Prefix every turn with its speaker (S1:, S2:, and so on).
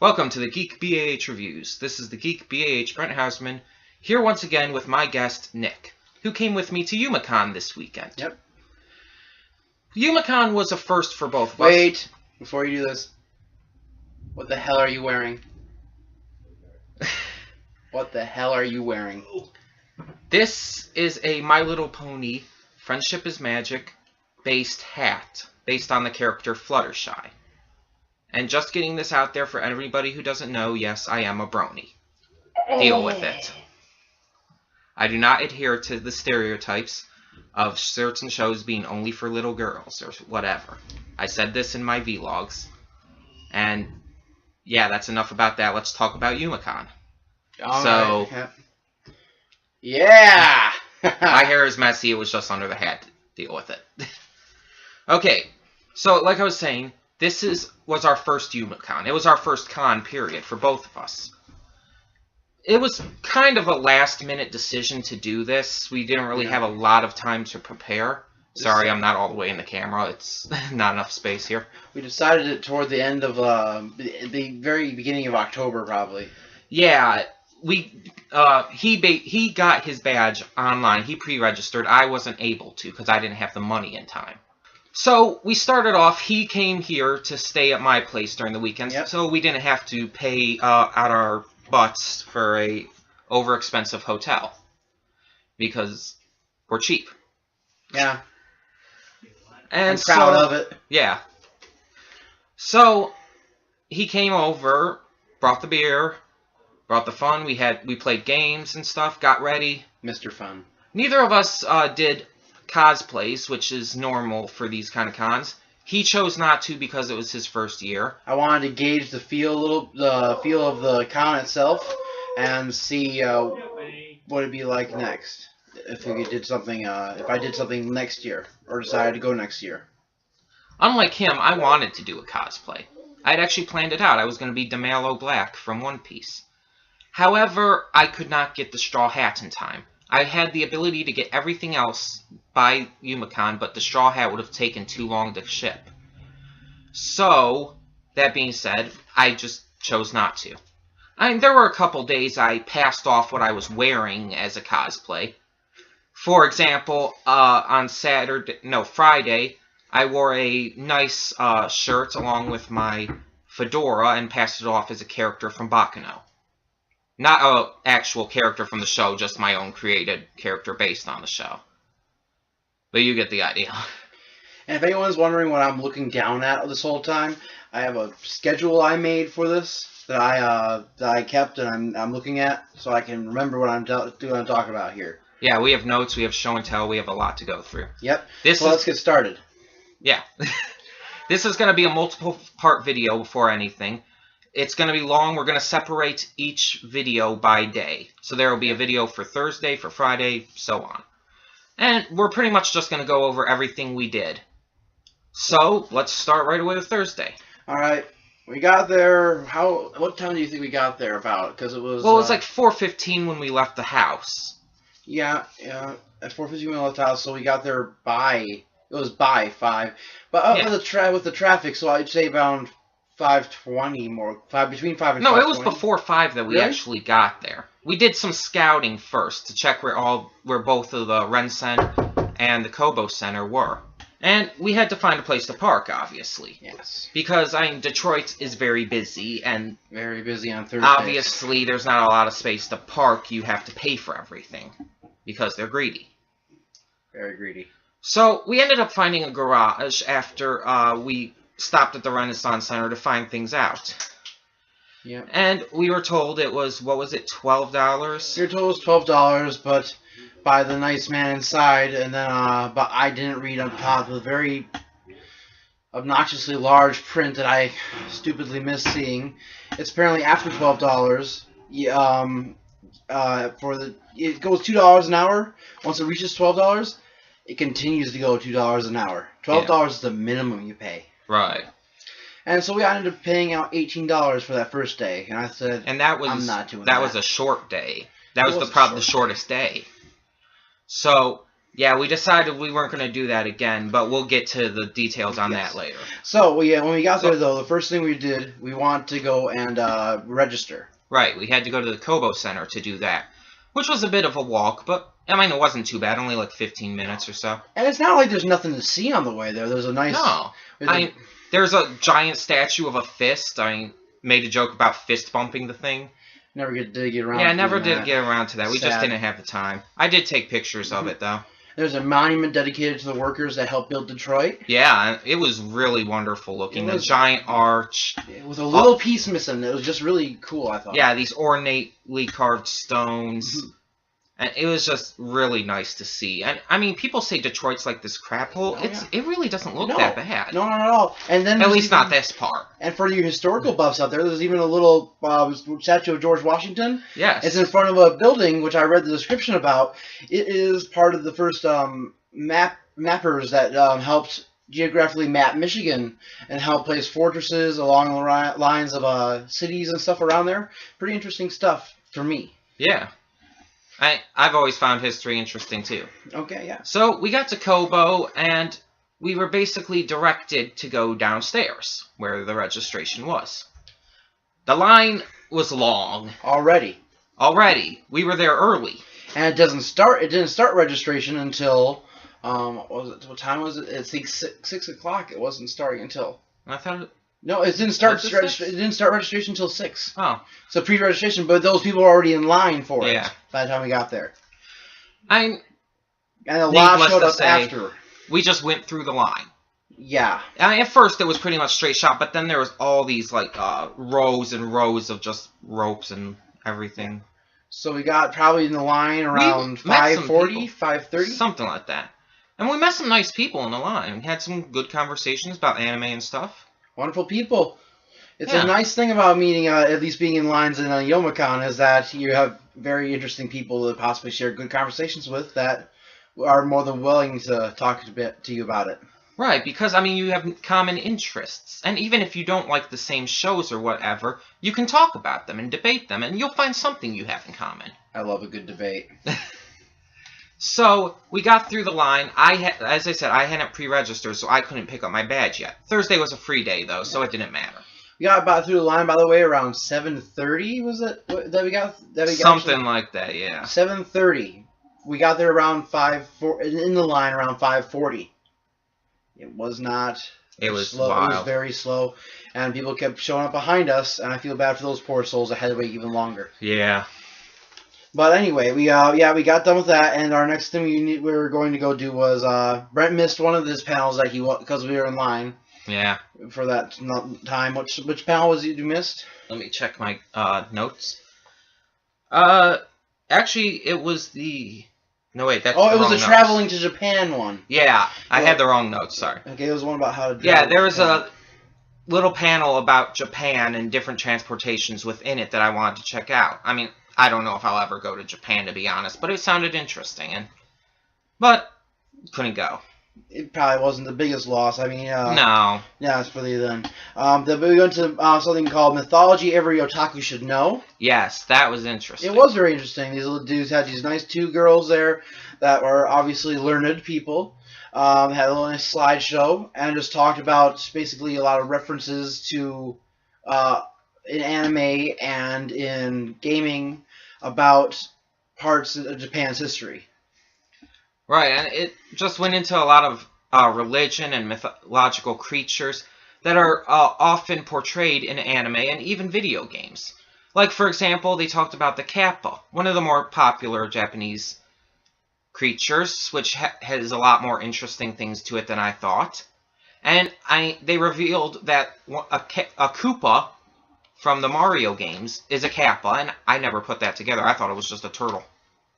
S1: Welcome to the Geek BAH Reviews. This is the Geek BAH Brent Hausman, here once again with my guest, Nick, who came with me to Youmacon this weekend.
S2: Yep.
S1: Youmacon was a first for both of us.
S2: Wait, before you do this, what the hell are you wearing? What the hell are you wearing?
S1: This is a My Little Pony Friendship is Magic based hat, based on the character Fluttershy. And just getting this out there for everybody who doesn't know, yes, I am a brony. Deal with it. I do not adhere to the stereotypes of certain shows being only for little girls or whatever. I said this in my vlogs. And yeah, that's enough about that. Let's talk about Youmacon.
S2: Right. Yeah!
S1: My hair is messy. It was just under the hat. Deal with it. Okay, so like I was saying, this was our first Youmacon. It was our first con, period, for both of us. It was kind of a last-minute decision to do this. We didn't really have a lot of time to prepare. Sorry, I'm not all the way in the camera. It's not enough space here.
S2: We decided it toward the end of, the very beginning of October, probably.
S1: Yeah, he got his badge online. He pre-registered. I wasn't able to because I didn't have the money in time. So we started off, he came here to stay at my place during the weekends, so we didn't have to pay out our butts for a over-expensive hotel. Because we're cheap.
S2: Yeah.
S1: And
S2: I'm proud of it.
S1: Yeah. So he came over, brought the beer, brought the fun, we played games and stuff, got ready.
S2: Mr. Fun.
S1: Neither of us did cosplays, which is normal for these kind of cons. He chose not to because it was his first year.
S2: I wanted to gauge the feel of the con itself and see what it'd be like next if we did something. If I did something next year or decided to go next year.
S1: Unlike him, I wanted to do a cosplay. I'd actually planned it out. I was going to be DeMalo Black from One Piece. However, I could not get the straw hat in time. I had the ability to get everything else by Youmacon, but the straw hat would have taken too long to ship. So, that being said, I just chose not to. I mean, there were a couple days I passed off what I was wearing as a cosplay. For example, on Friday, I wore a nice shirt along with my fedora and passed it off as a character from Baccano. Not an actual character from the show, just my own created character based on the show. But you get the idea.
S2: And if anyone's wondering what I'm looking down at this whole time, I have a schedule I made for this that I kept and I'm looking at so I can remember what I'm talking about here.
S1: Yeah, we have notes, we have show and tell, we have a lot to go through.
S2: Yep. Let's get started.
S1: Yeah. This is going to be a multiple part video before anything. It's going to be long. We're going to separate each video by day. So there will be a video for Thursday, for Friday, so on. And we're pretty much just going to go over everything we did. So, let's start right away with Thursday.
S2: Alright. We got there, what time do you think we got there about? Because it was...
S1: Well, it was like 4:15 when we left the house.
S2: Yeah, at 4:15 when we left the house, so we got there by 5. But with the traffic, so I'd say around 5:20 between 5 and 5:20.
S1: No, it was before 5 that we actually got there. We did some scouting first to check where both of the Ren-Sen and the Kobo Center were. And we had to find a place to park, obviously.
S2: Yes.
S1: Because, Detroit is very busy, and...
S2: Very busy on Thursdays.
S1: Obviously, there's not a lot of space to park. You have to pay for everything. Because they're greedy.
S2: Very greedy.
S1: So, we ended up finding a garage after we stopped at the Renaissance Center to find things out.
S2: Yep.
S1: And we were told it was, what was it, $12?
S2: We were told it was $12, but by the nice man inside, and then, but I didn't read on top of the very obnoxiously large print that I stupidly missed seeing. It's apparently after $12. It goes $2 an hour. Once it reaches $12, it continues to go $2 an hour. $12 is the minimum you pay.
S1: Right.
S2: And so we ended up paying out $18 for that first day, and I said,
S1: and that was,
S2: I'm not doing that.
S1: That was a short day. That was the shortest day. So Yeah, we decided we weren't going to do that again, but we'll get to the details on
S2: Yes.
S1: that later.
S2: So yeah, when we got there though, the first thing we did, we want to go and register.
S1: Right, we had to go to the Kobo Center to do that, which was a bit of a walk, but I mean, it wasn't too bad, only like 15 minutes or so.
S2: And it's not like there's nothing to see on the way there. There's a nice.
S1: No. There's a giant statue of a fist. I made a joke about fist bumping the thing.
S2: Never did get around.
S1: Yeah, I
S2: to
S1: never
S2: doing
S1: did get around to that. We just
S2: Sad.
S1: didn't have the time. I did take pictures of it, though.
S2: There's a monument dedicated to the workers that helped build Detroit.
S1: Yeah, it was really wonderful looking.
S2: It
S1: The
S2: was-
S1: giant arch.
S2: It was a little piece missing. It was just really cool, I thought.
S1: Yeah, these ornately carved stones.
S2: Mhm.
S1: And it was just really nice to see. And I mean, people say Detroit's like this crap hole.
S2: Oh, yeah.
S1: It really doesn't look
S2: No.
S1: that bad.
S2: No, not at all. And then
S1: At
S2: there's
S1: least
S2: even-
S1: not this part.
S2: And for you historical buffs out there, there's even a little statue of George Washington.
S1: Yes.
S2: It's in front of a building, which I read the description about. It is part of the first mappers that helped geographically map Michigan and helped place fortresses along the lines of cities and stuff around there. Pretty interesting stuff for me.
S1: Yeah. I've always found history interesting too.
S2: Okay, yeah.
S1: So we got to Kobo and we were basically directed to go downstairs where the registration was. The line was long
S2: Already.
S1: already. We were there early.
S2: And it didn't start registration until what time was it? It's like 6 o'clock. It wasn't starting until.
S1: I thought,
S2: No, it didn't start.
S1: Was it 6?
S2: It didn't start registration until 6.
S1: oh,
S2: So pre-registration, but those people were already in line for it
S1: Yeah.
S2: by the time we got there.
S1: I
S2: And a lot
S1: Needless
S2: showed
S1: to
S2: up
S1: say-
S2: after.
S1: we just went through the line.
S2: Yeah.
S1: At first, it was pretty much straight shot, but then there was all these like rows and rows of just ropes and everything,
S2: So we got probably in the line around
S1: met some
S2: 5:40,
S1: people.
S2: 5:30.
S1: something like that. And we met some nice people in the line. We had some good conversations about anime and stuff.
S2: Wonderful people. It's
S1: Yeah.
S2: a nice thing about meeting, at least being in lines in a Youmacon, is that you have very interesting people to possibly share good conversations with that are more than willing to talk to you about it.
S1: Right, because, I mean, you have common interests. And even if you don't like the same shows or whatever, you can talk about them and debate them, and you'll find something you have in common.
S2: I love a good debate.
S1: So, we got through the line. As I said, I hadn't pre-registered, so I couldn't pick up my badge yet. Thursday was a free day, though, so it didn't matter.
S2: We got about through the line, by the way, around 7:30. Was it that we got?
S1: Something like that, yeah.
S2: 7:30. We got there around 5:4 in the line around 5:40. It was not.
S1: It was
S2: slow.
S1: wild.
S2: It was very slow, and people kept showing up behind us, and I feel bad for those poor souls that had to wait even longer.
S1: Yeah.
S2: But anyway, we got done with that, and our next thing we were going to go do was Brent missed one of his panels that because we were in line
S1: Yeah.
S2: for that time. Which panel was it you missed?
S1: Let me check my notes. Actually, it was the... No, wait, that's
S2: Oh,
S1: the
S2: it was
S1: wrong
S2: the
S1: notes.
S2: traveling to Japan one.
S1: Yeah, I
S2: Oh.
S1: had the wrong notes, sorry.
S2: Okay, it was one about how to.
S1: Yeah,
S2: travel
S1: there was
S2: to Japan.
S1: a little panel about Japan and different transportations within it that I wanted to check out. I mean, I don't know if I'll ever go to Japan, to be honest, but it sounded interesting, but couldn't go.
S2: It probably wasn't the biggest loss. I mean,
S1: No.
S2: yeah, it's for the then. Then we went to something called Mythology Every Otaku Should Know.
S1: Yes, that was interesting.
S2: It was very interesting. These little dudes had these nice 2 girls there that were obviously learned people. Had a little nice slideshow and just talked about basically a lot of references to in anime and in gaming about parts of Japan's history.
S1: Right, and it just went into a lot of religion and mythological creatures that are often portrayed in anime and even video games. Like, for example, they talked about the Kappa, one of the more popular Japanese creatures, which has a lot more interesting things to it than I thought. And they revealed that a Koopa from the Mario games is a Kappa, and I never put that together. I thought it was just a turtle.